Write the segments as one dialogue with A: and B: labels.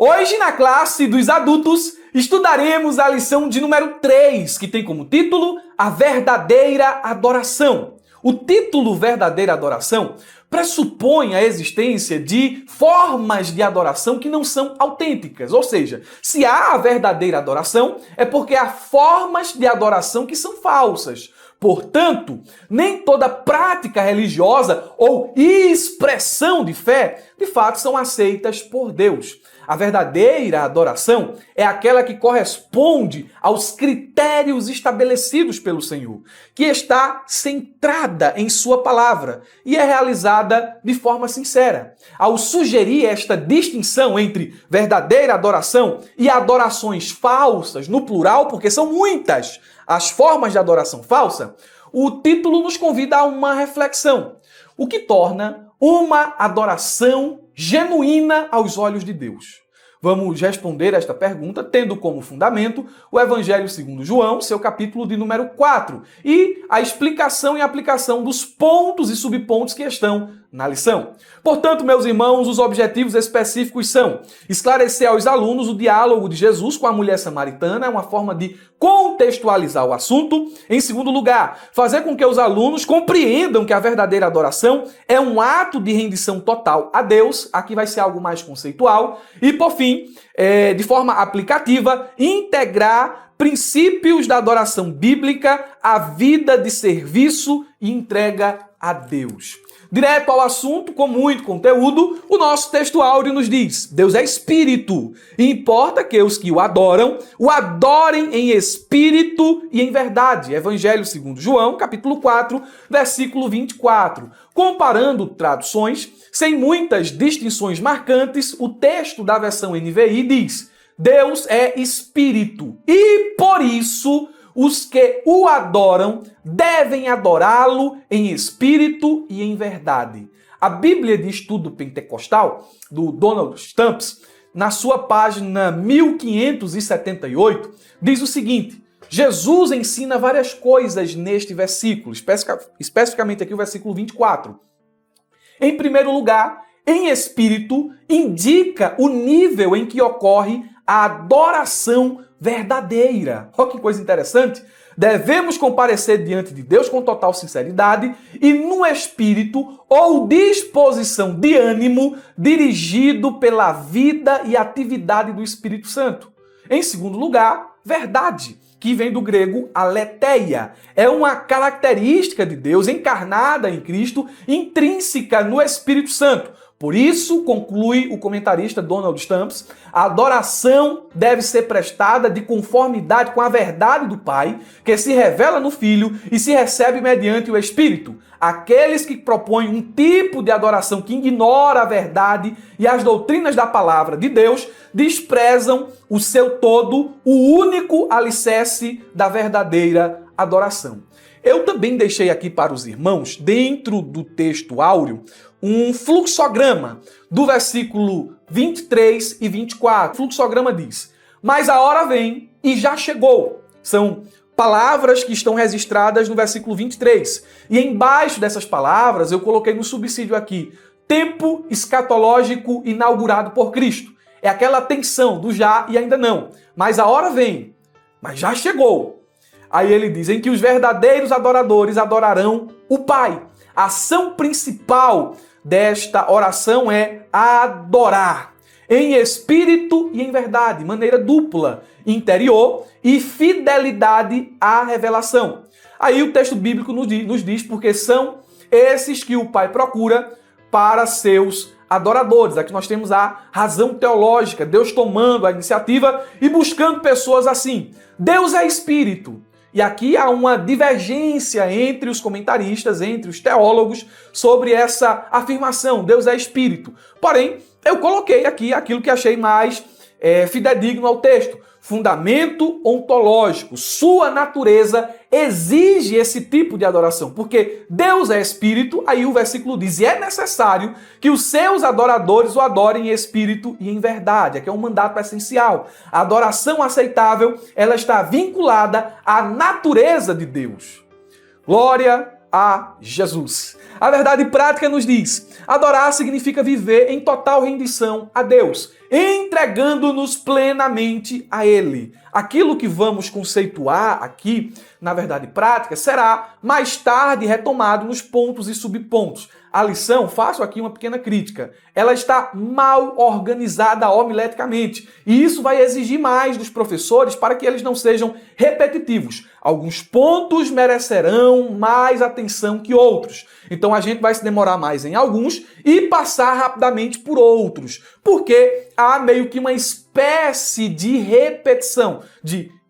A: Hoje, na classe dos adultos, estudaremos a lição de número 3, que tem como título A Verdadeira Adoração. O título Verdadeira Adoração pressupõe a existência de formas de adoração que não são autênticas. Ou seja, se há a verdadeira adoração, é porque há formas de adoração que são falsas. Portanto, nem toda prática religiosa ou expressão de fé, de fato, são aceitas por Deus. A verdadeira adoração é aquela que corresponde aos critérios estabelecidos pelo Senhor, que está centrada em Sua palavra e é realizada de forma sincera. Ao sugerir esta distinção entre verdadeira adoração e adorações falsas, no plural, porque são muitas as formas de adoração falsa, o título nos convida a uma reflexão, o que torna uma adoração genuína aos olhos de Deus. Vamos responder esta pergunta tendo como fundamento o Evangelho segundo João, seu capítulo de número 4, e a explicação e aplicação dos pontos e subpontos que estão na lição. Portanto, meus irmãos, os objetivos específicos são esclarecer aos alunos o diálogo de Jesus com a mulher samaritana, é uma forma de contextualizar o assunto. Em segundo lugar, fazer com que os alunos compreendam que a verdadeira adoração é um ato de rendição total a Deus, aqui vai ser algo mais conceitual. E, por fim, de forma aplicativa, integrar princípios da adoração bíblica à vida de serviço e entrega a Deus. Direto ao assunto, com muito conteúdo, o nosso texto áureo nos diz: Deus é espírito, e importa que os que o adorem em espírito e em verdade. Evangelho segundo João, capítulo 4, versículo 24. Comparando traduções, sem muitas distinções marcantes, o texto da versão NVI diz: Deus é espírito, e por isso os que o adoram devem adorá-lo em espírito e em verdade. A Bíblia de Estudo Pentecostal, do Donald Stamps, na sua página 1578, diz o seguinte: Jesus ensina várias coisas neste versículo, especificamente aqui o versículo 24. Em primeiro lugar, em espírito, indica o nível em que ocorre a adoração verdadeira. Olha que coisa interessante. Devemos comparecer diante de Deus com total sinceridade e no espírito ou disposição de ânimo dirigido pela vida e atividade do Espírito Santo. Em segundo lugar, verdade, que vem do grego aletheia. É uma característica de Deus encarnada em Cristo, intrínseca no Espírito Santo. Por isso, conclui o comentarista Donald Stamps, a adoração deve ser prestada de conformidade com a verdade do Pai, que se revela no Filho e se recebe mediante o Espírito. Aqueles que propõem um tipo de adoração que ignora a verdade e as doutrinas da palavra de Deus desprezam o seu todo, o único alicerce da verdadeira adoração. Eu também deixei aqui para os irmãos, dentro do texto áureo, um fluxograma do versículo 23 e 24. O fluxograma diz: mas a hora vem e já chegou. São palavras que estão registradas no versículo 23. E embaixo dessas palavras eu coloquei no subsídio aqui: tempo escatológico inaugurado por Cristo. É aquela tensão do já e ainda não. Mas a hora vem, mas já chegou. Aí ele diz em que os verdadeiros adoradores adorarão o Pai. A ação principal desta oração é adorar, em espírito e em verdade, maneira dupla, interior e fidelidade à revelação. Aí o texto bíblico nos diz porque são esses que o Pai procura para seus adoradores. Aqui nós temos a razão teológica, Deus tomando a iniciativa e buscando pessoas assim. Deus é espírito. E aqui há uma divergência entre os comentaristas, entre os teólogos, sobre essa afirmação, Deus é espírito. Porém, eu coloquei aqui aquilo que achei mais fidedigno ao texto. Fundamento ontológico, sua natureza exige esse tipo de adoração, porque Deus é espírito, aí o versículo diz, e é necessário que os seus adoradores o adorem em espírito e em verdade. Aqui é um mandato essencial. A adoração aceitável, ela está vinculada à natureza de Deus. Glória, a Jesus. A verdade prática nos diz: adorar significa viver em total rendição a Deus, entregando-nos plenamente a Ele. Aquilo que vamos conceituar aqui, na verdade prática, será mais tarde retomado nos pontos e subpontos. A lição, faço aqui uma pequena crítica, ela está mal organizada homileticamente, e isso vai exigir mais dos professores para que eles não sejam repetitivos. Alguns pontos merecerão mais atenção que outros. Então a gente vai se demorar mais em alguns e passar rapidamente por outros, porque há meio que uma espécie de repetição,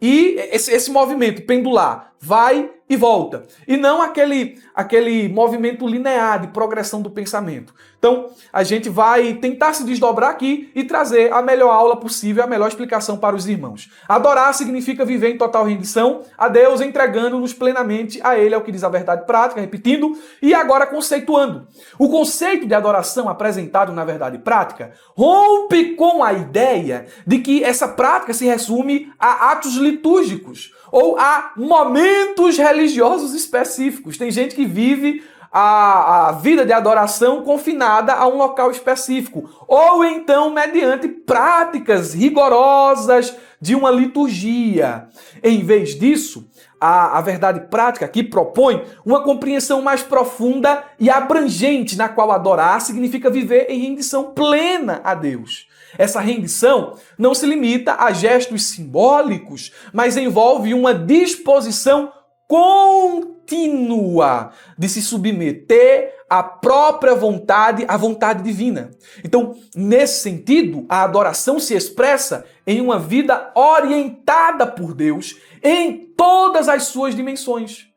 A: e esse movimento pendular vai e volta. E não aquele movimento linear de progressão do pensamento. Então, a gente vai tentar se desdobrar aqui e trazer a melhor aula possível, a melhor explicação para os irmãos. Adorar significa viver em total rendição a Deus, entregando-nos plenamente a Ele, é o que diz a verdade prática, repetindo, e agora conceituando. O conceito de adoração apresentado na verdade prática rompe com a ideia de que essa prática se resume a atos litúrgicos ou a momentos religiosos específicos. Tem gente que vive a vida de adoração confinada a um local específico, ou então mediante práticas rigorosas de uma liturgia. Em vez disso, a verdade prática aqui propõe uma compreensão mais profunda e abrangente, na qual adorar significa viver em rendição plena a Deus. Essa rendição não se limita a gestos simbólicos, mas envolve uma disposição contínua de se submeter à própria vontade, à vontade divina. Então, nesse sentido, a adoração se expressa em uma vida orientada por Deus em todas as suas dimensões.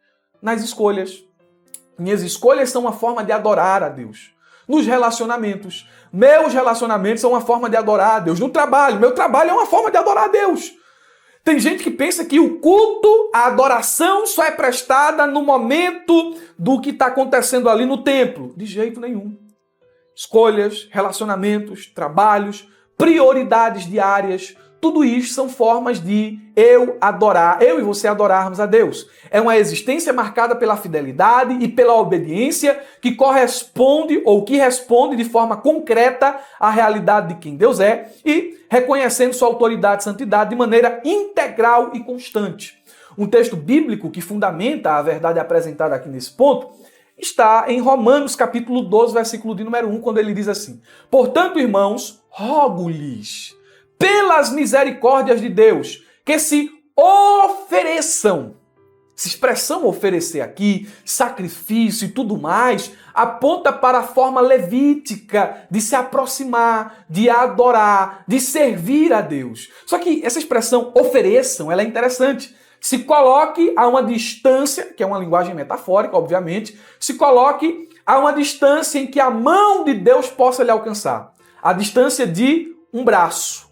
A: Nas escolhas. Minhas escolhas são uma forma de adorar a Deus. Nos relacionamentos. Meus relacionamentos são uma forma de adorar a Deus. No trabalho. Meu trabalho é uma forma de adorar a Deus. Tem gente que pensa que o culto, a adoração só é prestada no momento do que está acontecendo ali no templo. De jeito nenhum. Escolhas, relacionamentos, trabalhos, prioridades diárias, tudo isso são formas de eu e você adorarmos a Deus. É uma existência marcada pela fidelidade e pela obediência que corresponde ou que responde de forma concreta à realidade de quem Deus é e reconhecendo sua autoridade e santidade de maneira integral e constante. Um texto bíblico que fundamenta a verdade apresentada aqui nesse ponto está em Romanos capítulo 12, versículo de número 1, quando ele diz assim: portanto, irmãos, rogo-lhes, pelas misericórdias de Deus, que se ofereçam. Essa expressão oferecer aqui, sacrifício e tudo mais, aponta para a forma levítica de se aproximar, de adorar, de servir a Deus. Só que essa expressão ofereçam, ela é interessante. Se coloque a uma distância, que é uma linguagem metafórica, obviamente, se coloque a uma distância em que a mão de Deus possa lhe alcançar. A distância de um braço.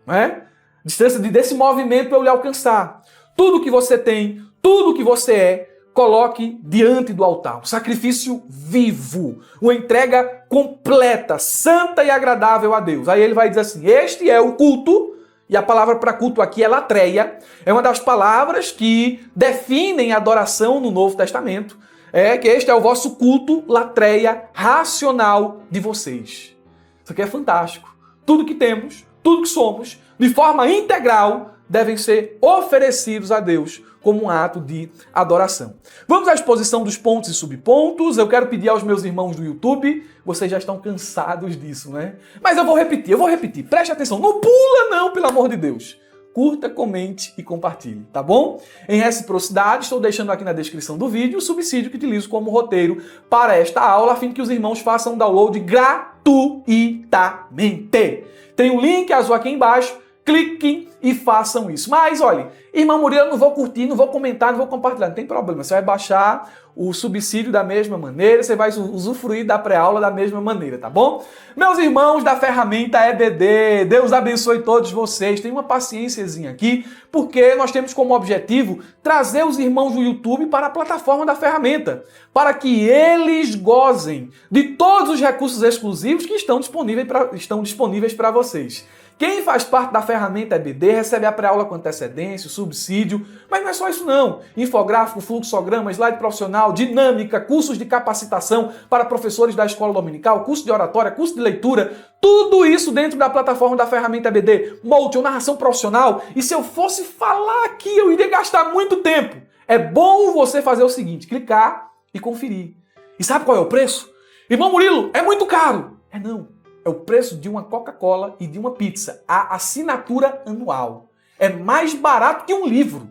A: Não é? Distância desse movimento para eu lhe alcançar. Tudo que você tem, tudo que você é, coloque diante do altar. Um sacrifício vivo, uma entrega completa, santa e agradável a Deus. Aí ele vai dizer assim: este é o culto, e a palavra para culto aqui é latreia, é uma das palavras que definem a adoração no Novo Testamento. É que este é o vosso culto, latreia, racional de vocês. Isso aqui é fantástico. Tudo que temos, tudo que somos, de forma integral, devem ser oferecidos a Deus como um ato de adoração. Vamos à exposição dos pontos e subpontos. Eu quero pedir aos meus irmãos do YouTube, vocês já estão cansados disso, né? Mas eu vou repetir. Preste atenção, não pula não, pelo amor de Deus. Curta, comente e compartilhe, tá bom? Em reciprocidade, estou deixando aqui na descrição do vídeo o subsídio que utilizo como roteiro para esta aula, a fim que os irmãos façam download gratuitamente. Tem um link azul aqui embaixo, cliquem e façam isso. Mas, olha, irmão Murilo, eu não vou curtir, não vou comentar, não vou compartilhar, não tem problema. Você vai baixar o subsídio da mesma maneira, você vai usufruir da pré-aula da mesma maneira, tá bom? Meus irmãos da ferramenta EBD, Deus abençoe todos vocês. Tenham uma paciênciazinha aqui, porque nós temos como objetivo trazer os irmãos do YouTube para a plataforma da ferramenta, para que eles gozem de todos os recursos exclusivos que estão disponíveis para vocês. Quem faz parte da ferramenta EBD recebe a pré-aula com antecedência, subsídio, mas não é só isso não. Infográfico, fluxograma, slide profissional, dinâmica, cursos de capacitação para professores da escola dominical, curso de oratória, curso de leitura, tudo isso dentro da plataforma da ferramenta EBD. Motion, narração profissional. E se eu fosse falar aqui, eu iria gastar muito tempo. É bom você fazer o seguinte, clicar e conferir. E sabe qual é o preço? Irmão Murilo, é muito caro. Não. É o preço de uma Coca-Cola e de uma pizza. A assinatura anual. É mais barato que um livro.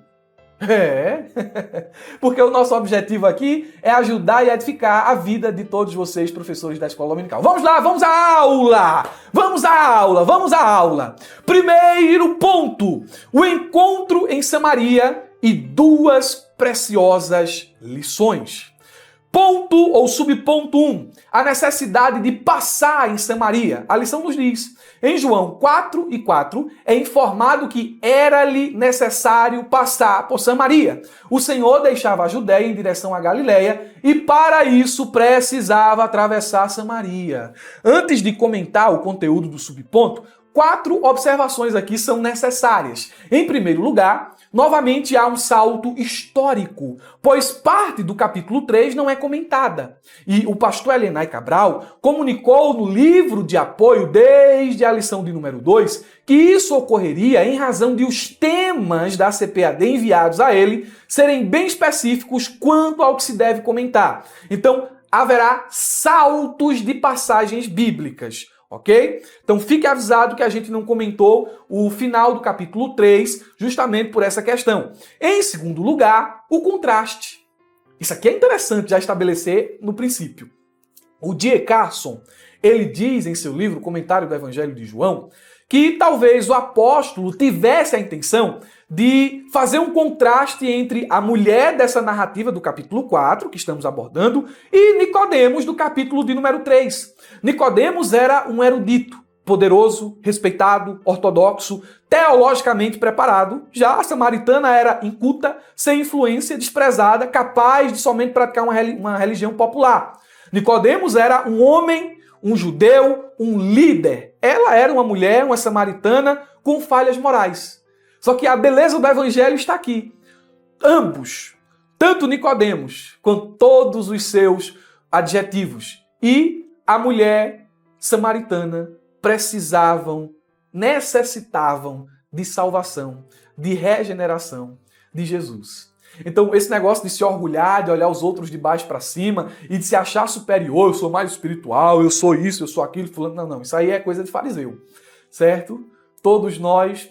A: Porque o nosso objetivo aqui é ajudar e edificar a vida de todos vocês, professores da escola dominical. Vamos lá, vamos à aula! Vamos à aula, vamos à aula! Primeiro ponto, o encontro em Samaria e duas preciosas lições. Ponto ou subponto 1, a necessidade de passar em Samaria. A lição nos diz, em João 4:4, é informado que era-lhe necessário passar por Samaria. O Senhor deixava a Judéia em direção à Galileia e para isso precisava atravessar Samaria. Antes de comentar o conteúdo do subponto, 4 observações aqui são necessárias. Em primeiro lugar, novamente há um salto histórico, pois parte do capítulo 3 não é comentada. E o pastor Elenay Cabral comunicou no livro de apoio, desde a lição de número 2, que isso ocorreria em razão de os temas da CPAD enviados a ele serem bem específicos quanto ao que se deve comentar. Então, haverá saltos de passagens bíblicas. Ok? Então fique avisado que a gente não comentou o final do capítulo 3 justamente por essa questão. Em segundo lugar, o contraste. Isso aqui é interessante já estabelecer no princípio. O D. Carson, ele diz em seu livro Comentário do Evangelho de João, que talvez o apóstolo tivesse a intenção de fazer um contraste entre a mulher dessa narrativa do capítulo 4, que estamos abordando, e Nicodemos do capítulo de número 3. Nicodemos era um erudito, poderoso, respeitado, ortodoxo, teologicamente preparado. Já a samaritana era inculta, sem influência, desprezada, capaz de somente praticar uma religião popular. Nicodemos era um homem, um judeu, um líder. Ela era uma mulher, uma samaritana, com falhas morais. Só que a beleza do evangelho está aqui. Ambos, tanto Nicodemos, com todos os seus adjetivos, e a mulher samaritana necessitavam de salvação, de regeneração de Jesus. Então, esse negócio de se orgulhar, de olhar os outros de baixo para cima e de se achar superior, eu sou mais espiritual, eu sou isso, eu sou aquilo, fulano, não, isso aí é coisa de fariseu, certo? Todos nós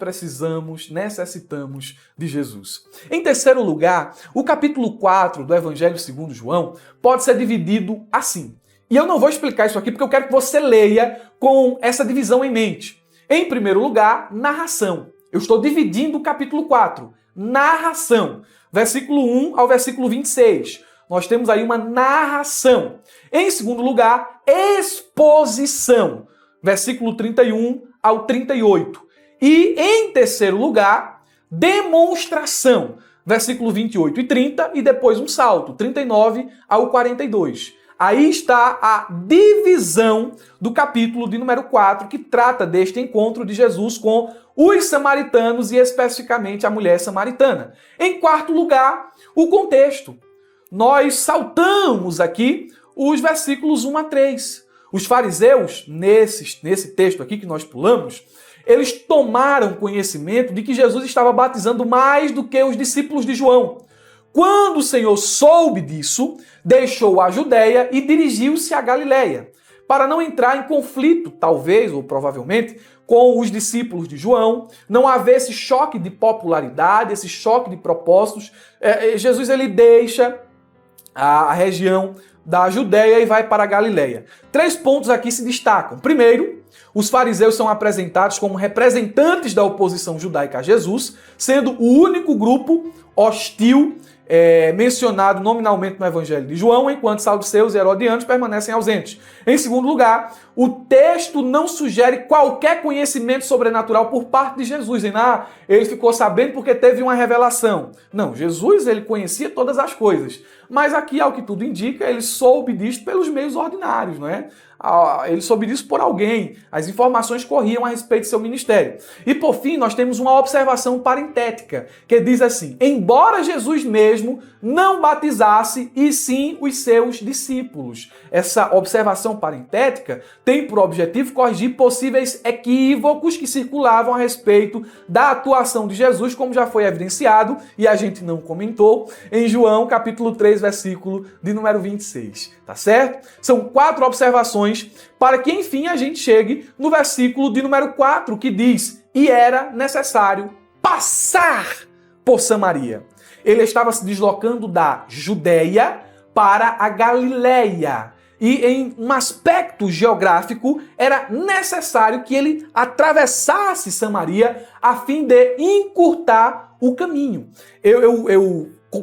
A: necessitamos de Jesus. Em terceiro lugar, o capítulo 4 do Evangelho segundo João pode ser dividido assim. E eu não vou explicar isso aqui porque eu quero que você leia com essa divisão em mente. Em primeiro lugar, narração. Eu estou dividindo o capítulo 4. Narração. Versículo 1 ao versículo 26. Nós temos aí uma narração. Em segundo lugar, exposição. Versículo 31 ao 38. E em terceiro lugar, demonstração. Versículo 28 e 30 e depois um salto, 39 ao 42. Aí está a divisão do capítulo de número 4, que trata deste encontro de Jesus com os samaritanos e especificamente a mulher samaritana. Em quarto lugar, o contexto. Nós saltamos aqui os versículos 1 a 3. Os fariseus, nesse texto aqui que nós pulamos, eles tomaram conhecimento de que Jesus estava batizando mais do que os discípulos de João. Quando o Senhor soube disso, deixou a Judéia e dirigiu-se à Galileia, para não entrar em conflito, talvez ou provavelmente, com os discípulos de João, não haver esse choque de popularidade, esse choque de propósitos. Jesus ele deixa a região da Judéia e vai para a Galileia. 3 pontos aqui se destacam. Primeiro, os fariseus são apresentados como representantes da oposição judaica a Jesus, sendo o único grupo hostil mencionado nominalmente no Evangelho de João, enquanto saduceus e herodianos permanecem ausentes. Em segundo lugar, o texto não sugere qualquer conhecimento sobrenatural por parte de Jesus. Ele ficou sabendo porque teve uma revelação. Não, Jesus ele conhecia todas as coisas. Mas aqui, ao que tudo indica, ele soube disto pelos meios ordinários, não é? ele soube disso por alguém. As informações corriam a respeito do seu ministério. E por fim, nós temos uma observação parentética, que diz assim: embora Jesus mesmo não batizasse, e sim os seus discípulos. Essa observação parentética tem por objetivo corrigir possíveis equívocos que circulavam a respeito da atuação de Jesus, como já foi evidenciado, e a gente não comentou, em João capítulo 3, versículo de número 26. Tá certo? São 4 observações para que, enfim, a gente chegue no versículo de número 4, que diz: e era necessário passar por Samaria. Ele estava se deslocando da Judéia para a Galileia. E em um aspecto geográfico, era necessário que ele atravessasse Samaria a fim de encurtar o caminho.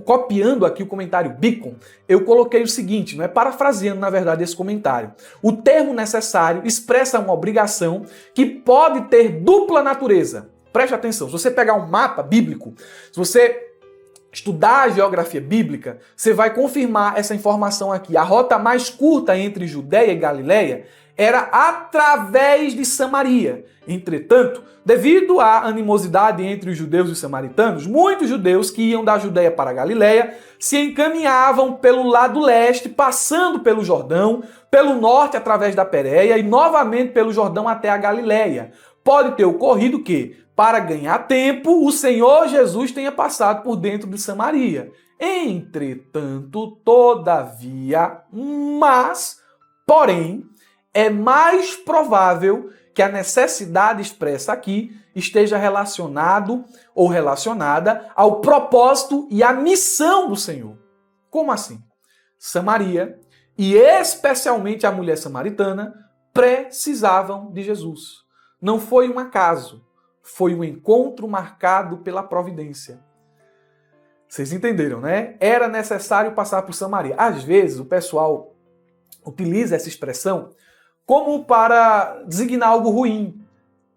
A: Copiando aqui o comentário Beacon, eu coloquei o seguinte, parafraseando, na verdade, esse comentário. O termo necessário expressa uma obrigação que pode ter dupla natureza. Preste atenção, se você pegar um mapa bíblico, se você estudar a geografia bíblica, você vai confirmar essa informação aqui. A rota mais curta entre Judéia e Galileia era através de Samaria. Entretanto, devido à animosidade entre os judeus e os samaritanos, muitos judeus que iam da Judéia para a Galileia se encaminhavam pelo lado leste, passando pelo Jordão, pelo norte através da Pérea e novamente pelo Jordão até a Galileia. Pode ter ocorrido que, para ganhar tempo, o Senhor Jesus tenha passado por dentro de Samaria. Entretanto, todavia, porém, é mais provável que a necessidade expressa aqui esteja relacionado ou relacionada ao propósito e à missão do Senhor. Como assim? Samaria, e especialmente a mulher samaritana, precisavam de Jesus. Não foi um acaso, foi um encontro marcado pela providência. Vocês entenderam, né? Era necessário passar por Samaria. Às vezes o pessoal utiliza essa expressão como para designar algo ruim.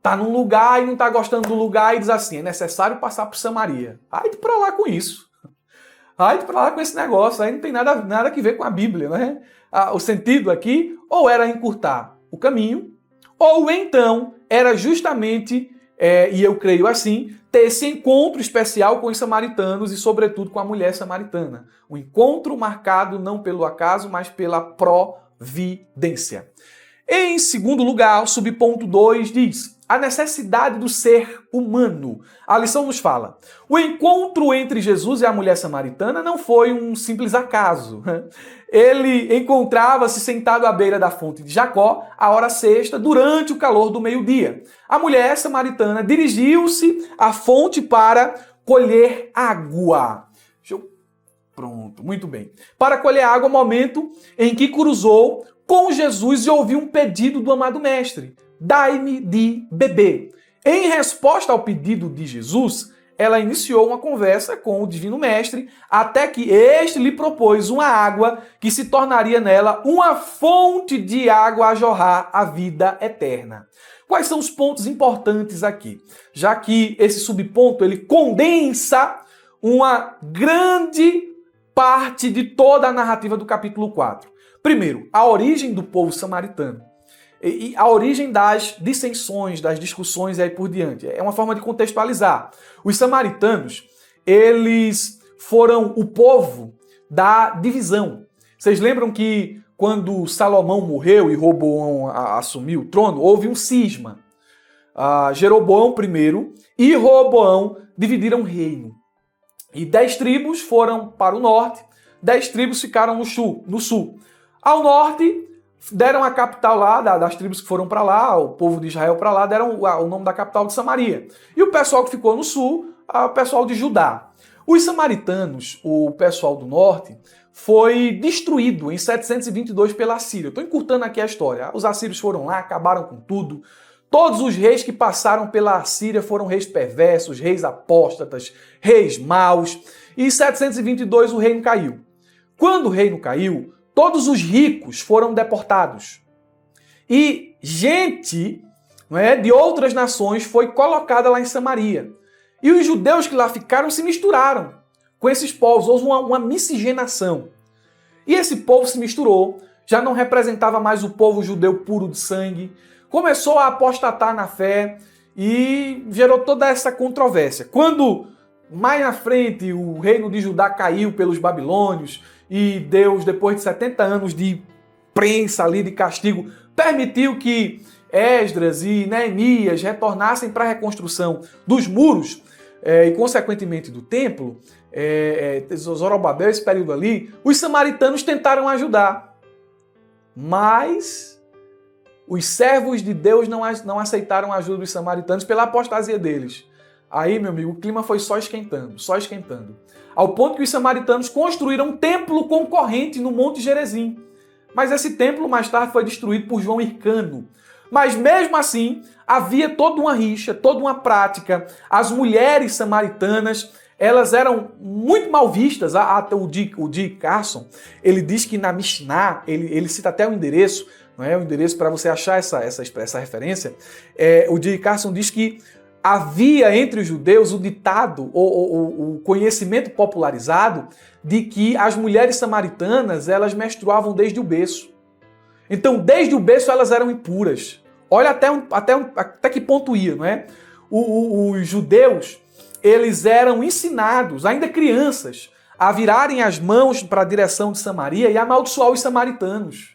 A: Tá num lugar e não tá gostando do lugar e diz assim: é necessário passar por Samaria. Aí pra lá com isso. Aí pra lá com esse negócio. Aí não tem nada que ver com a Bíblia, né? O sentido aqui ou era encurtar o caminho, ou então era justamente, e eu creio assim, ter esse encontro especial com os samaritanos e sobretudo com a mulher samaritana. Um encontro marcado não pelo acaso, mas pela providência. Em segundo lugar, o subponto 2 diz: a necessidade do ser humano. A lição nos fala: o encontro entre Jesus e a mulher samaritana não foi um simples acaso. Ele encontrava-se sentado à beira da fonte de Jacó, à hora sexta, durante o calor do meio-dia. A mulher samaritana dirigiu-se à fonte para colher água. Pronto, muito bem. Para colher água, momento em que cruzou com Jesus e ouviu um pedido do amado mestre: dai-me de beber. Em resposta ao pedido de Jesus, ela iniciou uma conversa com o divino mestre, até que este lhe propôs uma água que se tornaria nela uma fonte de água a jorrar a vida eterna. Quais são os pontos importantes aqui? Já que esse subponto ele condensa uma grande parte de toda a narrativa do capítulo 4. Primeiro, a origem do povo samaritano. E a origem das dissensões, das discussões e aí por diante. É uma forma de contextualizar. Os samaritanos, eles foram o povo da divisão. Vocês lembram que quando Salomão morreu e Roboão assumiu o trono, houve um cisma. Jeroboão primeiro e Roboão dividiram o reino. E 10 tribos foram para o norte, 10 tribos ficaram no sul. Ao norte, deram a capital lá, das tribos que foram para lá, o povo de Israel para lá, deram o nome da capital de Samaria. E o pessoal que ficou no sul, o pessoal de Judá. Os samaritanos, o pessoal do norte, foi destruído em 722 pela Assíria. Estou encurtando aqui a história. Os assírios foram lá, acabaram com tudo. Todos os reis que passaram pela Assíria foram reis perversos, reis apóstatas, reis maus. E em 722 o reino caiu. Quando o reino caiu, todos os ricos foram deportados. E gente de outras nações foi colocada lá em Samaria. E os judeus que lá ficaram se misturaram com esses povos. Houve uma miscigenação. E esse povo se misturou, já não representava mais o povo judeu puro de sangue, começou a apostatar na fé e gerou toda essa controvérsia. Quando mais na frente o reino de Judá caiu pelos babilônios e Deus, depois de 70 anos de prensa ali, de castigo, permitiu que Esdras e Neemias retornassem para a reconstrução dos muros e, consequentemente, do templo, Zorobabel, esse período ali, os samaritanos tentaram ajudar, mas os servos de Deus não aceitaram a ajuda dos samaritanos pela apostasia deles. Aí, meu amigo, o clima foi só esquentando, ao ponto que os samaritanos construíram um templo concorrente no Monte Gerizim. Mas esse templo mais tarde foi destruído por João Hircano. Mas mesmo assim, havia toda uma rixa, toda uma prática. As mulheres samaritanas, elas eram muito mal vistas. O D. Carson, ele diz que na Mishnah, ele cita até o endereço, não é? O endereço para você achar essa referência. O D. Carson diz que havia entre os judeus o ditado, o conhecimento popularizado de que as mulheres samaritanas, elas menstruavam desde o berço. Então, desde o berço, elas eram impuras. Olha até que ponto ia, não é? Os judeus, eles eram ensinados, ainda crianças, a virarem as mãos para a direção de Samaria e amaldiçoar os samaritanos.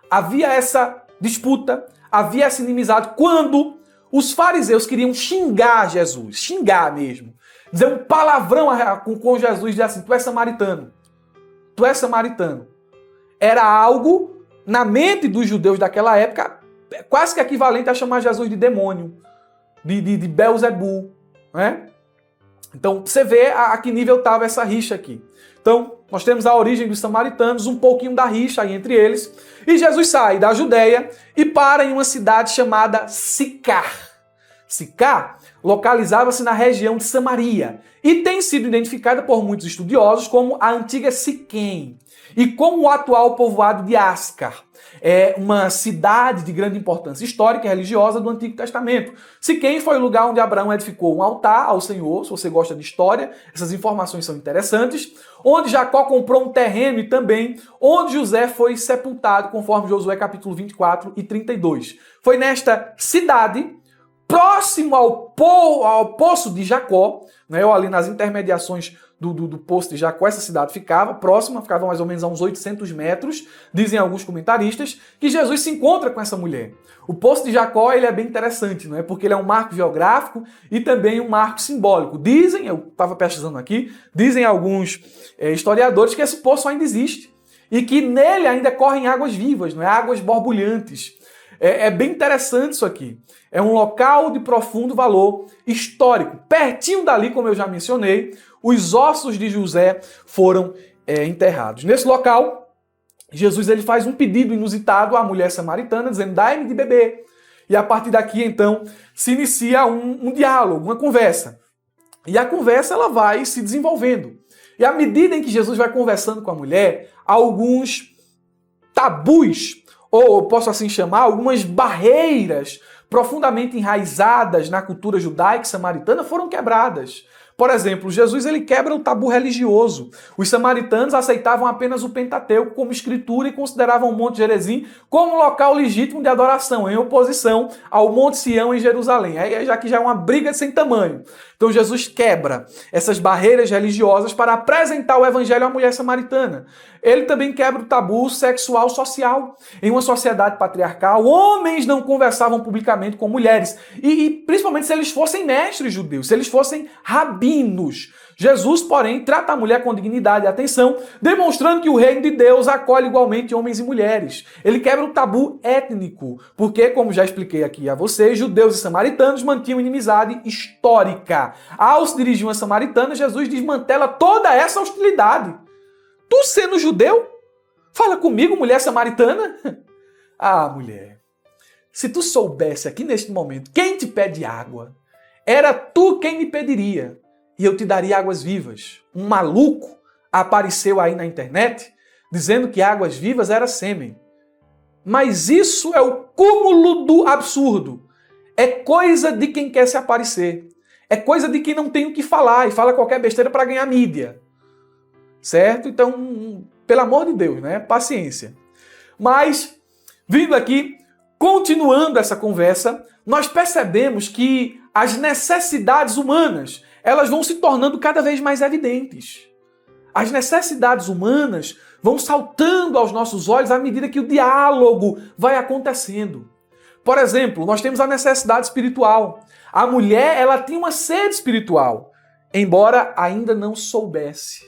A: Havia essa disputa, havia essa inimizade. Quando os fariseus queriam xingar Jesus, xingar mesmo, dizer um palavrão com Jesus, dizer assim, tu és samaritano, tu és samaritano. Era algo, na mente dos judeus daquela época, quase que equivalente a chamar Jesus de demônio, de Beelzebul, né? Então, você vê a que nível estava essa rixa aqui. Então, nós temos a origem dos samaritanos, um pouquinho da rixa aí entre eles, e Jesus sai da Judéia e para em uma cidade chamada Sicar. Sicar localizava-se na região de Samaria e tem sido identificada por muitos estudiosos como a antiga Siquém e como o atual povoado de Ascar. É uma cidade de grande importância histórica e religiosa do Antigo Testamento. Siquém foi o lugar onde Abraão edificou um altar ao Senhor. Se você gosta de história, essas informações são interessantes. Onde Jacó comprou um terreno e também onde José foi sepultado, conforme Josué capítulo 24 e 32. Foi nesta cidade, próximo ao poço de Jacó, né, ou ali nas intermediações do poço de Jacó, essa cidade ficava mais ou menos a uns 800 metros, dizem alguns comentaristas, que Jesus se encontra com essa mulher. O poço de Jacó, ele é bem interessante, não é? Porque ele é um marco geográfico e também um marco simbólico. Dizem, eu estava pesquisando aqui, dizem alguns historiadores que esse poço ainda existe e que nele ainda correm águas vivas, não é? Águas borbulhantes. É bem interessante isso aqui. É um local de profundo valor histórico. Pertinho dali, como eu já mencionei, os ossos de José foram enterrados. Nesse local, Jesus ele faz um pedido inusitado à mulher samaritana, dizendo, dai-me de beber. E a partir daqui, então, se inicia um diálogo, uma conversa. E a conversa ela vai se desenvolvendo. E à medida em que Jesus vai conversando com a mulher, alguns tabus, ou posso assim chamar, algumas barreiras profundamente enraizadas na cultura judaica e samaritana foram quebradas. Por exemplo, Jesus ele quebra o tabu religioso. Os samaritanos aceitavam apenas o Pentateuco como escritura e consideravam o Monte Gerizim como local legítimo de adoração, em oposição ao Monte Sião em Jerusalém. Aí já que já é uma briga sem tamanho. Então Jesus quebra essas barreiras religiosas para apresentar o evangelho à mulher samaritana. Ele também quebra o tabu sexual social. Em uma sociedade patriarcal, homens não conversavam publicamente com mulheres. E principalmente se eles fossem mestres judeus, se eles fossem rabinos. Jesus, porém, trata a mulher com dignidade e atenção, demonstrando que o reino de Deus acolhe igualmente homens e mulheres. Ele quebra o tabu étnico, porque, como já expliquei aqui a vocês, judeus e samaritanos mantinham inimizade histórica. Ao se dirigir uma samaritana, Jesus desmantela toda essa hostilidade. Tu sendo judeu? Fala comigo, mulher samaritana? Ah, mulher, se tu soubesse aqui neste momento quem te pede água, era tu quem me pediria. E eu te daria águas vivas. Um maluco apareceu aí na internet dizendo que águas vivas era sêmen. Mas isso é o cúmulo do absurdo. É coisa de quem quer se aparecer. É coisa de quem não tem o que falar e fala qualquer besteira para ganhar mídia. Certo? Então, pelo amor de Deus, né? Paciência. Mas, vindo aqui, continuando essa conversa, nós percebemos que as necessidades humanas, elas vão se tornando cada vez mais evidentes. As necessidades humanas vão saltando aos nossos olhos à medida que o diálogo vai acontecendo. Por exemplo, nós temos a necessidade espiritual. A mulher, ela tinha uma sede espiritual, embora ainda não soubesse.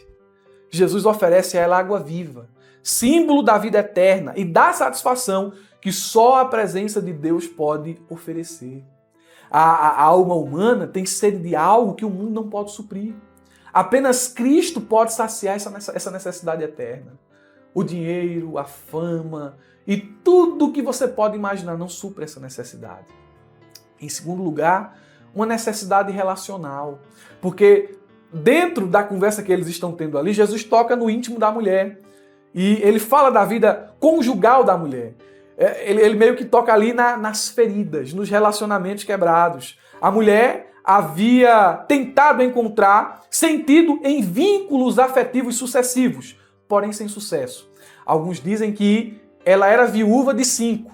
A: Jesus oferece a ela água viva, símbolo da vida eterna e da satisfação que só a presença de Deus pode oferecer. A alma humana tem sede de algo que o mundo não pode suprir. Apenas Cristo pode saciar essa necessidade eterna. O dinheiro, a fama e tudo que você pode imaginar não supre essa necessidade. Em segundo lugar, uma necessidade relacional. Porque dentro da conversa que eles estão tendo ali, Jesus toca no íntimo da mulher. E ele fala da vida conjugal da mulher. Ele meio que toca ali nas feridas, nos relacionamentos quebrados. A mulher havia tentado encontrar sentido em vínculos afetivos sucessivos, porém sem sucesso. Alguns dizem que ela era viúva de 5.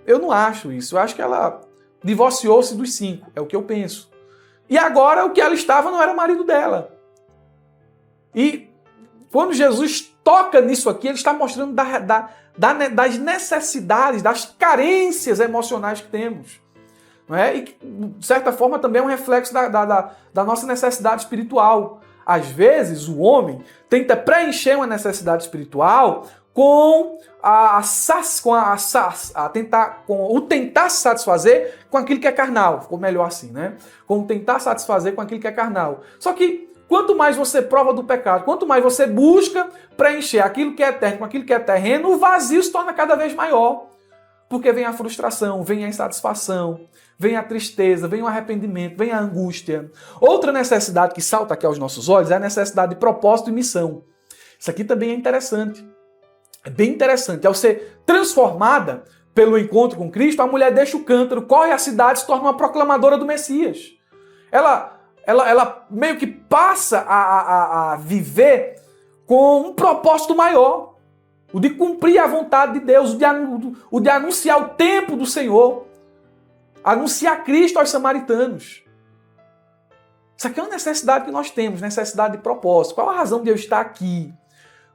A: Eu não acho isso. Eu acho que ela divorciou-se dos 5. É o que eu penso. E agora o que ela estava não era o marido dela. E quando Jesus toca nisso aqui, ele está mostrando das necessidades, das carências emocionais que temos. Não é? E, de certa forma, também é um reflexo da nossa necessidade espiritual. Às vezes, o homem tenta preencher uma necessidade espiritual com tentar se satisfazer com aquilo que é carnal. Ficou melhor assim, né? Com tentar satisfazer com aquilo que é carnal. Só que quanto mais você prova do pecado, quanto mais você busca preencher aquilo que é eterno com aquilo que é terreno, o vazio se torna cada vez maior. Porque vem a frustração, vem a insatisfação, vem a tristeza, vem o arrependimento, vem a angústia. Outra necessidade que salta aqui aos nossos olhos é a necessidade de propósito e missão. Isso aqui também é interessante. É bem interessante. Ao ser transformada pelo encontro com Cristo, a mulher deixa o cântaro, corre à cidade e se torna uma proclamadora do Messias. Ela meio que passa a viver com um propósito maior. O de cumprir a vontade de Deus, o de anunciar o tempo do Senhor. Anunciar Cristo aos samaritanos. Isso aqui é uma necessidade que nós temos, necessidade de propósito. Qual a razão de eu estar aqui?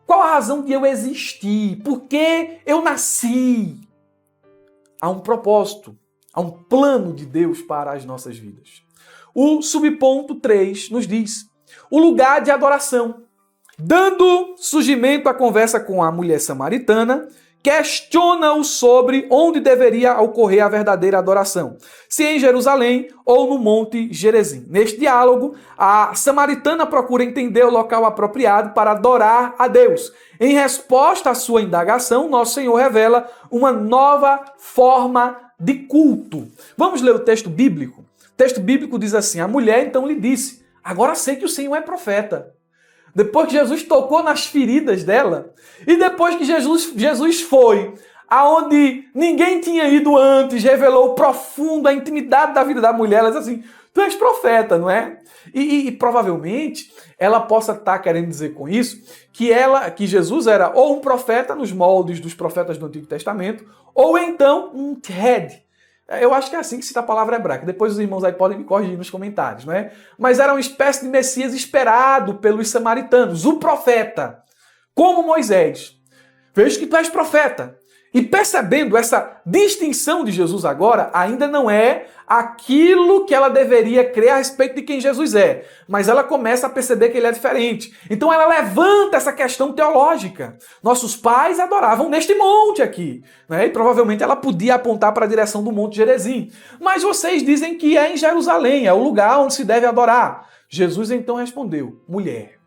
A: Qual a razão de eu existir? Por que eu nasci? Há um propósito, há um plano de Deus para as nossas vidas. O subponto 3 nos diz: o lugar de adoração. Dando surgimento à conversa com a mulher samaritana, questiona-o sobre onde deveria ocorrer a verdadeira adoração, se em Jerusalém ou no Monte Gerizim. Neste diálogo, a samaritana procura entender o local apropriado para adorar a Deus. Em resposta à sua indagação, nosso Senhor revela uma nova forma de culto. Vamos ler o texto bíblico? O texto bíblico diz assim: a mulher então lhe disse: agora sei que o Senhor é profeta. Depois que Jesus tocou nas feridas dela, e depois que Jesus foi aonde ninguém tinha ido antes, revelou profundo a intimidade da vida da mulher, ela diz assim: tu és profeta, não é? E provavelmente ela possa estar querendo dizer com isso que Jesus era ou um profeta nos moldes dos profetas do Antigo Testamento, ou então um tzedek. Eu acho que é assim que cita a palavra hebraica. Depois os irmãos aí podem me corrigir nos comentários, não é? Mas era uma espécie de Messias esperado pelos samaritanos, o profeta, como Moisés. Vejo que tu és profeta. E percebendo essa distinção de Jesus agora, ainda não é aquilo que ela deveria crer a respeito de quem Jesus é. Mas ela começa a perceber que ele é diferente. Então ela levanta essa questão teológica. Nossos pais adoravam neste monte aqui, né? E provavelmente ela podia apontar para a direção do Monte Gerizim. Mas vocês dizem que é em Jerusalém, é o lugar onde se deve adorar. Jesus então respondeu: mulher.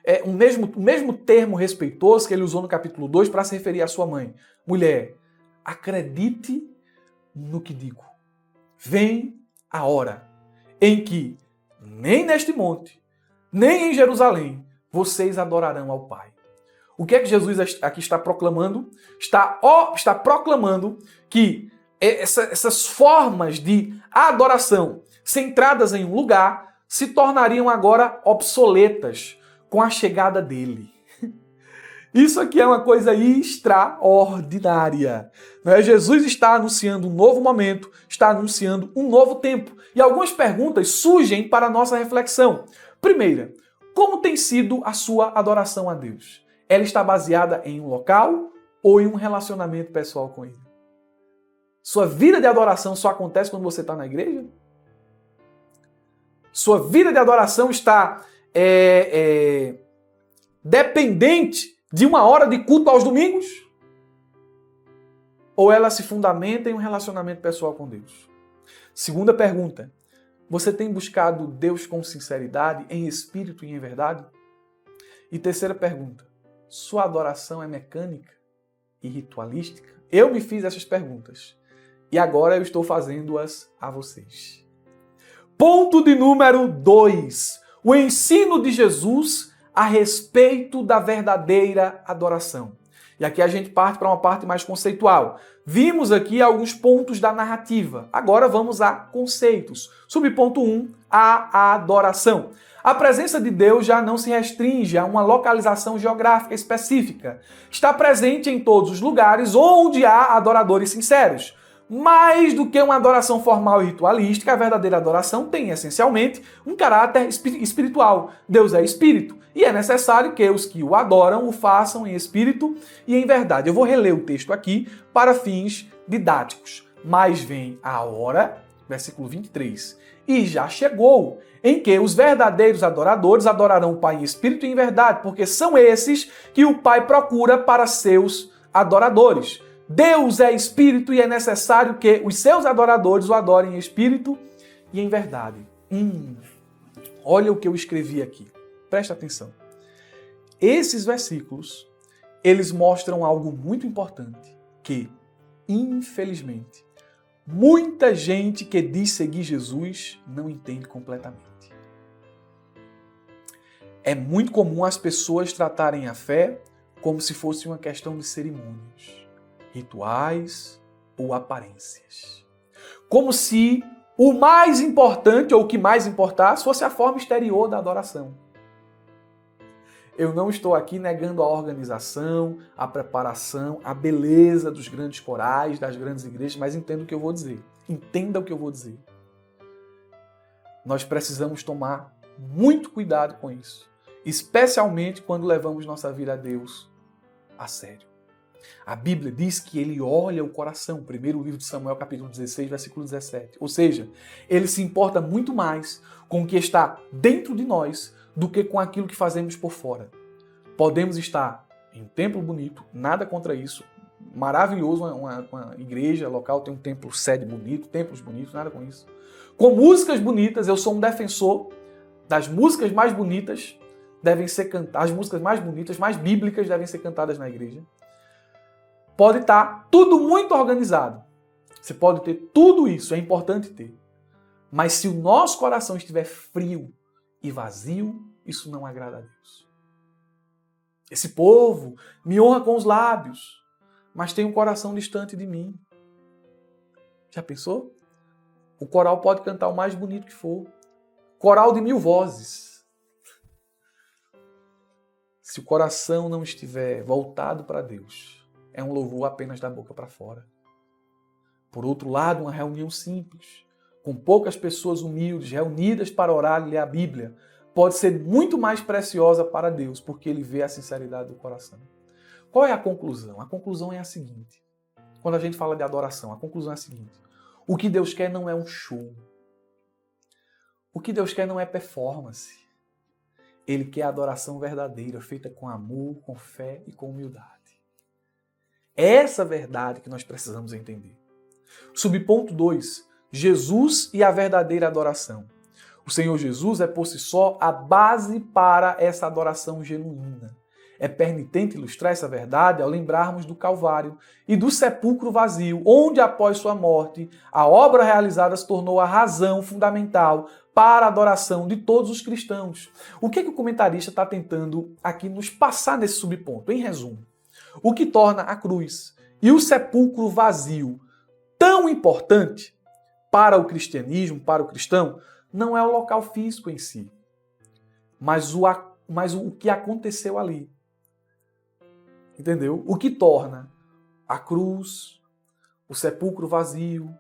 A: É o mesmo termo respeitoso que ele usou no capítulo 2 para se referir à sua mãe. Mulher, acredite no que digo. Vem a hora em que nem neste monte, nem em Jerusalém, vocês adorarão ao Pai. O que é que Jesus aqui está proclamando? Está proclamando que essas formas de adoração centradas em um lugar se tornariam agora obsoletas com a chegada dele. Isso aqui é uma coisa extraordinária. Não é? Jesus está anunciando um novo momento, está anunciando um novo tempo. E algumas perguntas surgem para a nossa reflexão. Primeira, como tem sido a sua adoração a Deus? Ela está baseada em um local ou em um relacionamento pessoal com Ele? Sua vida de adoração só acontece quando você está na igreja? Sua vida de adoração está dependente de uma hora de culto aos domingos? Ou ela se fundamenta em um relacionamento pessoal com Deus? Segunda pergunta, você tem buscado Deus com sinceridade, em espírito e em verdade? E terceira pergunta, sua adoração é mecânica e ritualística? Eu me fiz essas perguntas e agora eu estou fazendo-as a vocês. Ponto de número 2, o ensino de Jesus a respeito da verdadeira adoração. E aqui a gente parte para uma parte mais conceitual. Vimos aqui alguns pontos da narrativa. Agora vamos a conceitos. Subponto 1, a adoração. A presença de Deus já não se restringe a uma localização geográfica específica. Está presente em todos os lugares onde há adoradores sinceros. Mais do que uma adoração formal e ritualística, a verdadeira adoração tem essencialmente um caráter espiritual. Deus é espírito e é necessário que os que o adoram o façam em espírito e em verdade. Eu vou reler o texto aqui para fins didáticos. Mas vem a hora, versículo 23, e já chegou, em que os verdadeiros adoradores adorarão o Pai em espírito e em verdade, porque são esses que o Pai procura para seus adoradores. Deus é espírito e é necessário que os seus adoradores o adorem em espírito e em verdade. Olha o que eu escrevi aqui. Presta atenção. Esses versículos, eles mostram algo muito importante, que, infelizmente, muita gente que diz seguir Jesus não entende completamente. É muito comum as pessoas tratarem a fé como se fosse uma questão de cerimônias, rituais ou aparências. Como se o mais importante ou o que mais importasse fosse a forma exterior da adoração. Eu não estou aqui negando a organização, a preparação, a beleza dos grandes corais, das grandes igrejas, mas entenda o que eu vou dizer. Entenda o que eu vou dizer. Nós precisamos tomar muito cuidado com isso, especialmente quando levamos nossa vida a Deus a sério. A Bíblia diz que ele olha o coração, primeiro livro de Samuel, capítulo 16, versículo 17. Ou seja, ele se importa muito mais com o que está dentro de nós do que com aquilo que fazemos por fora. Podemos estar em um templo bonito, nada contra isso, maravilhoso, uma igreja local tem um templo sede bonito, templos bonitos, nada com isso. Com músicas bonitas, eu sou um defensor das músicas mais bonitas, devem ser cantadas, as músicas mais bonitas, mais bíblicas devem ser cantadas na igreja. Pode estar tudo muito organizado. Você pode ter tudo isso, é importante ter. Mas se o nosso coração estiver frio e vazio, isso não agrada a Deus. Esse povo me honra com os lábios, mas tem um coração distante de mim. Já pensou? O coral pode cantar o mais bonito que for. Coral de 1000 vozes. Se o coração não estiver voltado para Deus, é um louvor apenas da boca para fora. Por outro lado, uma reunião simples, com poucas pessoas humildes, reunidas para orar e ler a Bíblia, pode ser muito mais preciosa para Deus, porque Ele vê a sinceridade do coração. Qual é a conclusão? A conclusão é a seguinte. Quando a gente fala de adoração, a conclusão é a seguinte. O que Deus quer não é um show. O que Deus quer não é performance. Ele quer adoração verdadeira, feita com amor, com fé e com humildade. É essa verdade que nós precisamos entender. Subponto 2. Jesus e a verdadeira adoração. O Senhor Jesus é por si só a base para essa adoração genuína. É pertinente ilustrar essa verdade ao lembrarmos do Calvário e do sepulcro vazio, onde após sua morte, a obra realizada se tornou a razão fundamental para a adoração de todos os cristãos. O que o comentarista está tentando aqui nos passar nesse subponto? Em resumo, o que torna a cruz e o sepulcro vazio tão importante para o cristianismo, para o cristão, não é o local físico em si, mas o que aconteceu ali. Entendeu? O que torna a cruz, o sepulcro vazio,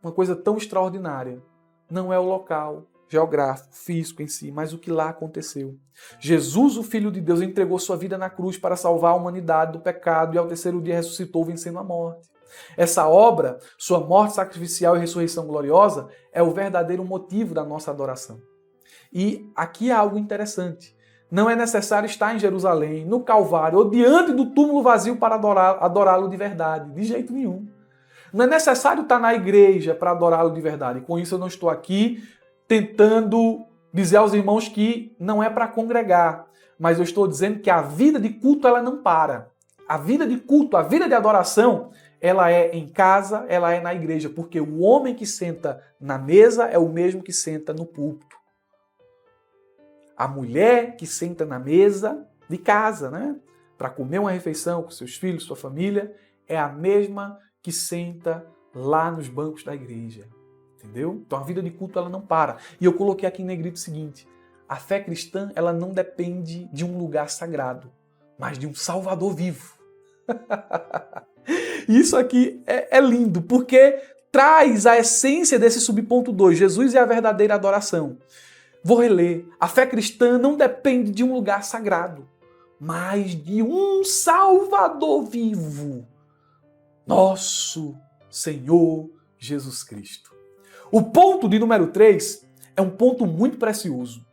A: uma coisa tão extraordinária, não é o local geográfico, físico em si, mas o que lá aconteceu. Jesus, o Filho de Deus, entregou sua vida na cruz para salvar a humanidade do pecado e ao terceiro dia ressuscitou, vencendo a morte. Essa obra, sua morte sacrificial e ressurreição gloriosa, é o verdadeiro motivo da nossa adoração. E aqui há algo interessante. Não é necessário estar em Jerusalém, no Calvário ou diante do túmulo vazio para adorá-lo de verdade. De jeito nenhum. Não é necessário estar na igreja para adorá-lo de verdade. Com isso eu não estou aqui tentando dizer aos irmãos que não é para congregar. Mas eu estou dizendo que a vida de culto ela não para. A vida de culto, a vida de adoração, ela é em casa, ela é na igreja. Porque o homem que senta na mesa é o mesmo que senta no púlpito. A mulher que senta na mesa de casa, né, para comer uma refeição com seus filhos, sua família, é a mesma que senta lá nos bancos da igreja. Entendeu? Então a vida de culto ela não para. E eu coloquei aqui em negrito o seguinte: a fé cristã ela não depende de um lugar sagrado, mas de um Salvador vivo. Isso aqui é lindo, porque traz a essência desse subponto 2. Jesus é a verdadeira adoração. Vou reler. A fé cristã não depende de um lugar sagrado, mas de um Salvador vivo. Nosso Senhor Jesus Cristo. O ponto de número 3 é um ponto muito precioso.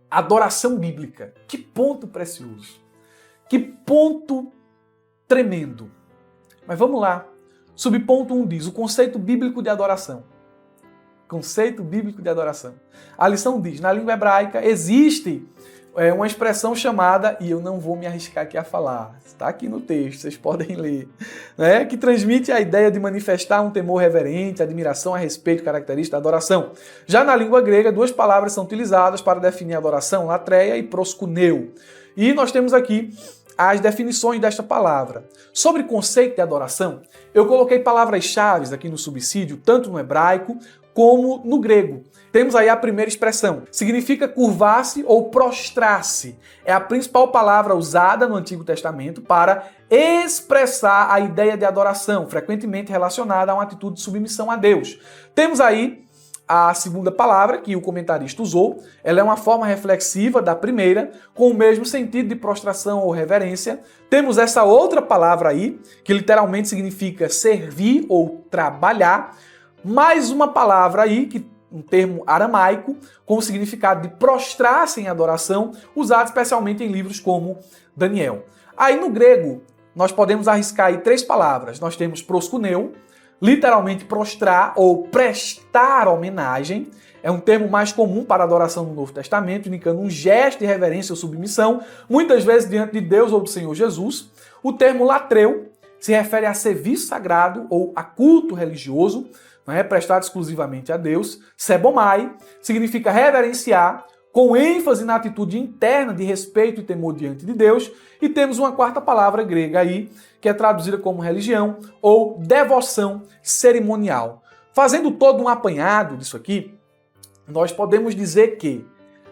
A: Adoração bíblica. Que ponto precioso. Que ponto tremendo. Mas vamos lá. Subponto 1 diz o conceito bíblico de adoração. Conceito bíblico de adoração. A lição diz, na língua hebraica existe uma expressão chamada, e eu não vou me arriscar aqui a falar, está aqui no texto, vocês podem ler, né? Que transmite a ideia de manifestar um temor reverente, admiração a respeito característica da adoração. Já na língua grega, 2 palavras são utilizadas para definir adoração, latreia e proskuneu. E nós temos aqui as definições desta palavra. Sobre conceito de adoração, eu coloquei palavras-chave aqui no subsídio, tanto no hebraico como no grego. Temos aí a primeira expressão. Significa curvar-se ou prostrar-se. É a principal palavra usada no Antigo Testamento para expressar a ideia de adoração, frequentemente relacionada a uma atitude de submissão a Deus. Temos aí a segunda palavra que o comentarista usou. Ela é uma forma reflexiva da primeira, com o mesmo sentido de prostração ou reverência. Temos essa outra palavra aí, que literalmente significa servir ou trabalhar. Mais uma palavra aí, um termo aramaico, com o significado de prostrar-se em adoração, usado especialmente em livros como Daniel. Aí no grego, nós podemos arriscar aí 3 palavras. Nós temos proskuneu, literalmente prostrar ou prestar homenagem. É um termo mais comum para adoração no Novo Testamento, indicando um gesto de reverência ou submissão, muitas vezes diante de Deus ou do Senhor Jesus. O termo latreu se refere a serviço sagrado ou a culto religioso, não é prestado exclusivamente a Deus. Sebomai significa reverenciar, com ênfase na atitude interna de respeito e temor diante de Deus. E temos uma quarta palavra grega aí, que é traduzida como religião ou devoção cerimonial. Fazendo todo um apanhado disso aqui, nós podemos dizer que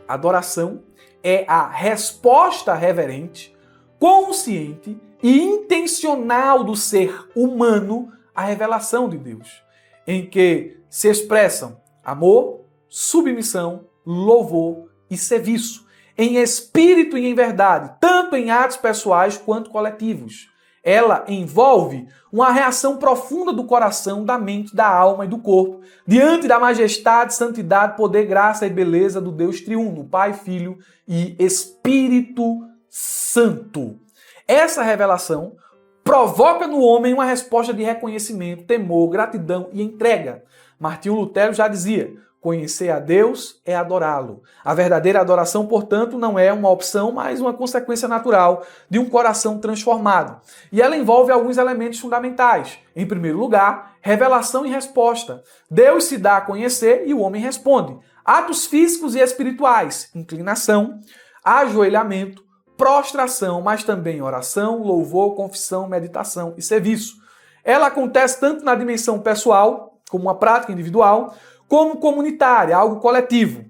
A: adoração é a resposta reverente, consciente e intencional do ser humano à revelação de Deus, em que se expressam amor, submissão, louvor e serviço, em espírito e em verdade, tanto em atos pessoais quanto coletivos. Ela envolve uma reação profunda do coração, da mente, da alma e do corpo, diante da majestade, santidade, poder, graça e beleza do Deus triuno, Pai, Filho e Espírito Santo. Essa revelação provoca no homem uma resposta de reconhecimento, temor, gratidão e entrega. Martinho Lutero já dizia: conhecer a Deus é adorá-lo. A verdadeira adoração, portanto, não é uma opção, mas uma consequência natural de um coração transformado. E ela envolve alguns elementos fundamentais. Em primeiro lugar, revelação e resposta. Deus se dá a conhecer e o homem responde. Atos físicos e espirituais, inclinação, ajoelhamento, prostração, mas também oração, louvor, confissão, meditação e serviço. Ela acontece tanto na dimensão pessoal, como uma prática individual, como comunitária, algo coletivo.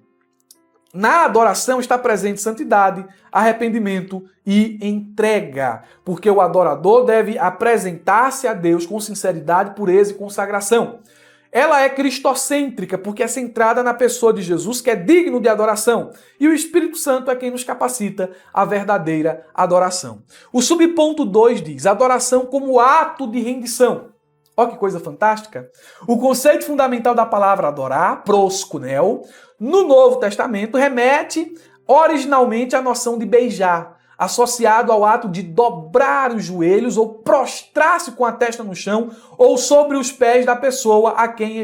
A: Na adoração está presente santidade, arrependimento e entrega, porque o adorador deve apresentar-se a Deus com sinceridade, pureza e consagração. Ela é cristocêntrica, porque é centrada na pessoa de Jesus, que é digno de adoração. E o Espírito Santo é quem nos capacita à verdadeira adoração. O subponto 2 diz, adoração como ato de rendição. Olha que coisa fantástica. O conceito fundamental da palavra adorar, proskuneo, no Novo Testamento remete originalmente à noção de beijar, associado ao ato de dobrar os joelhos ou prostrar-se com a testa no chão ou sobre os pés da pessoa a quem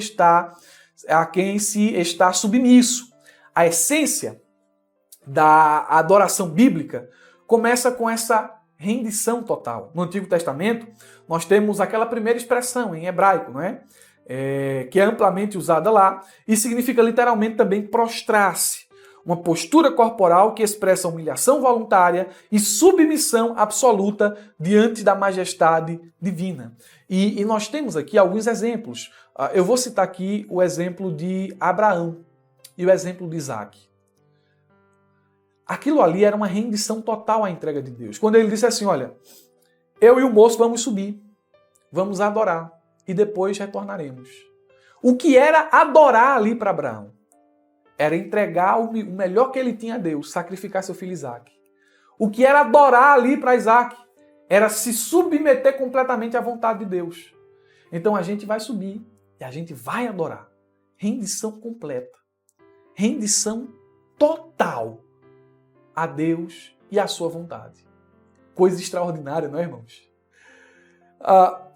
A: se está submisso. A essência da adoração bíblica começa com essa rendição total. No Antigo Testamento, nós temos aquela primeira expressão em hebraico, não é? Que é amplamente usada lá e significa literalmente também prostrar-se. Uma postura corporal que expressa humilhação voluntária e submissão absoluta diante da majestade divina. E nós temos aqui alguns exemplos. Eu vou citar aqui o exemplo de Abraão e o exemplo de Isaac. Aquilo ali era uma rendição total à entrega de Deus. Quando ele disse assim, olha, eu e o moço vamos subir, vamos adorar e depois retornaremos. O que era adorar ali para Abraão? Era entregar o melhor que ele tinha a Deus, sacrificar seu filho Isaac. O que era adorar ali para Isaac? Era se submeter completamente à vontade de Deus. Então a gente vai subir e a gente vai adorar. Rendição completa. Rendição total a Deus e à sua vontade. Coisa extraordinária, não é, irmãos?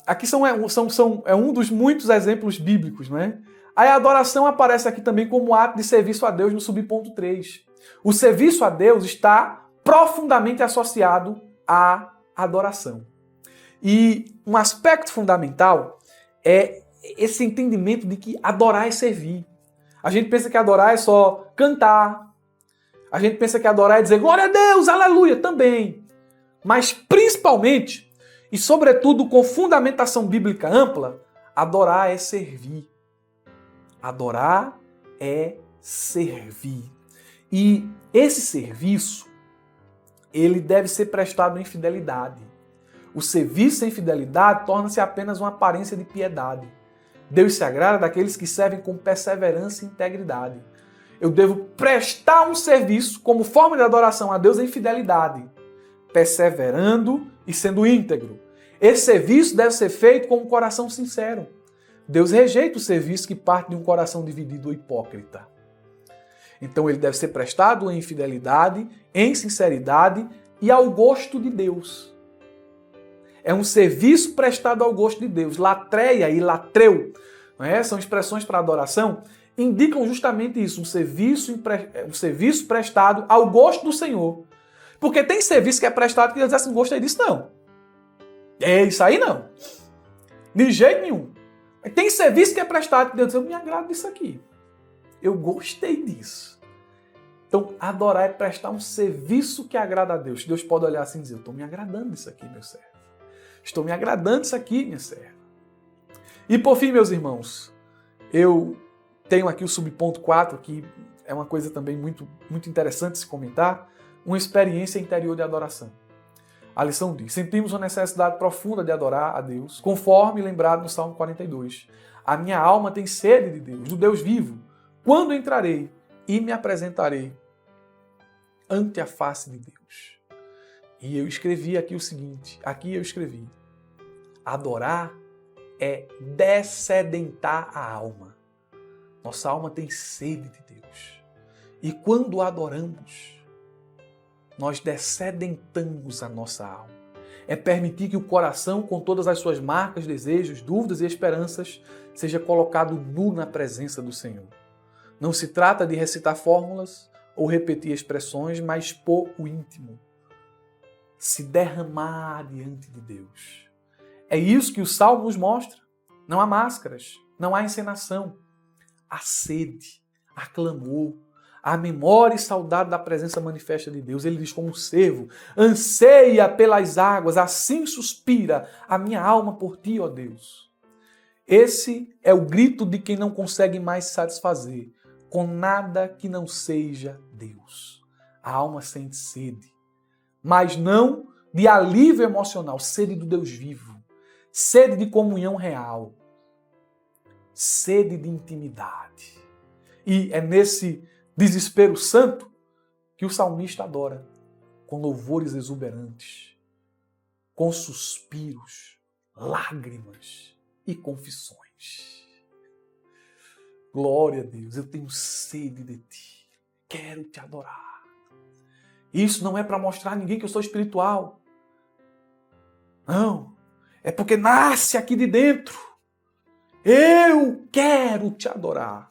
A: Aqui é um dos muitos exemplos bíblicos, não é? A adoração aparece aqui também como ato de serviço a Deus no subponto 3. O serviço a Deus está profundamente associado à adoração. E um aspecto fundamental é esse entendimento de que adorar é servir. A gente pensa que adorar é só cantar. A gente pensa que adorar é dizer glória a Deus, aleluia, também. Mas principalmente, e sobretudo com fundamentação bíblica ampla, adorar é servir. Adorar é servir. E esse serviço, ele deve ser prestado em fidelidade. O serviço em fidelidade torna-se apenas uma aparência de piedade. Deus se agrada daqueles que servem com perseverança e integridade. Eu devo prestar um serviço como forma de adoração a Deus em fidelidade, perseverando e sendo íntegro. Esse serviço deve ser feito com um coração sincero. Deus rejeita o serviço que parte de um coração dividido ou hipócrita. Então ele deve ser prestado em fidelidade, em sinceridade e ao gosto de Deus. É um serviço prestado ao gosto de Deus. Latreia e latreu, não é? São expressões para adoração, indicam justamente isso, um serviço prestado ao gosto do Senhor. Porque tem serviço que é prestado que Deus diz assim, gostei disso não. É isso aí não. De jeito nenhum. Tem serviço que é prestado que Deus diz, eu me agrado disso aqui. Eu gostei disso. Então, adorar é prestar um serviço que agrada a Deus. Deus pode olhar assim e dizer, eu estou me agradando disso aqui, meu servo. Estou me agradando disso aqui, minha serva. E por fim, meus irmãos, eu tenho aqui o subponto 4, que é uma coisa também muito, muito interessante se comentar, uma experiência interior de adoração. A lição diz, sentimos uma necessidade profunda de adorar a Deus, conforme lembrado no Salmo 42. A minha alma tem sede de Deus, do Deus vivo. Quando entrarei e me apresentarei ante a face de Deus. E eu escrevi aqui o seguinte, adorar é dessedentar a alma. Nossa alma tem sede de Deus. E quando adoramos, nós dessedentamos a nossa alma. É permitir que o coração, com todas as suas marcas, desejos, dúvidas e esperanças, seja colocado nu na presença do Senhor. Não se trata de recitar fórmulas ou repetir expressões, mas expor o íntimo. Se derramar diante de Deus. É isso que o Salmo nos mostra. Não há máscaras, não há encenação. Há sede, há clamor, há memória e saudade da presença manifesta de Deus. Ele diz como um servo, anseia pelas águas, assim suspira a minha alma por ti, ó Deus. Esse é o grito de quem não consegue mais se satisfazer com nada que não seja Deus. A alma sente sede, mas não de alívio emocional, sede do Deus vivo, sede de comunhão real, sede de intimidade. E é nesse desespero santo que o salmista adora, com louvores exuberantes, com suspiros, lágrimas e confissões. Glória a Deus, eu tenho sede de ti, quero te adorar. Isso não é para mostrar a ninguém que eu sou espiritual. Não, é porque nasce aqui de dentro. Eu quero te adorar.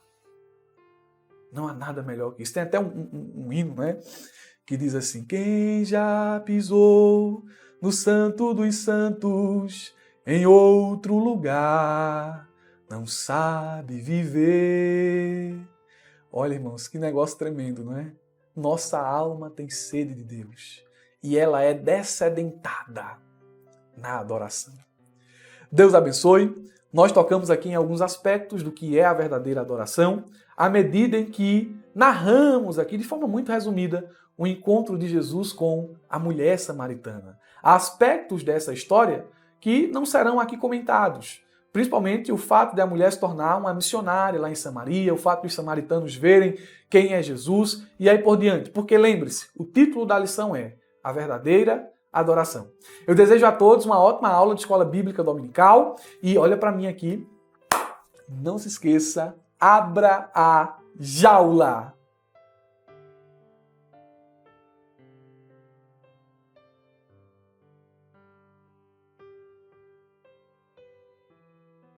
A: Não há nada melhor que isso. Tem até um hino, né? Que diz assim: quem já pisou no Santo dos Santos em outro lugar não sabe viver. Olha, irmãos, que negócio tremendo, não é? Nossa alma tem sede de Deus e ela é dessedentada na adoração. Deus abençoe. Nós tocamos aqui em alguns aspectos do que é a verdadeira adoração, à medida em que narramos aqui, de forma muito resumida, o encontro de Jesus com a mulher samaritana. Há aspectos dessa história que não serão aqui comentados, principalmente o fato de a mulher se tornar uma missionária lá em Samaria, o fato dos samaritanos verem quem é Jesus e aí por diante. Porque lembre-se, o título da lição é A Verdadeira Adoração. Eu desejo a todos uma ótima aula de escola bíblica dominical e olha para mim aqui, não se esqueça, abra a jaula.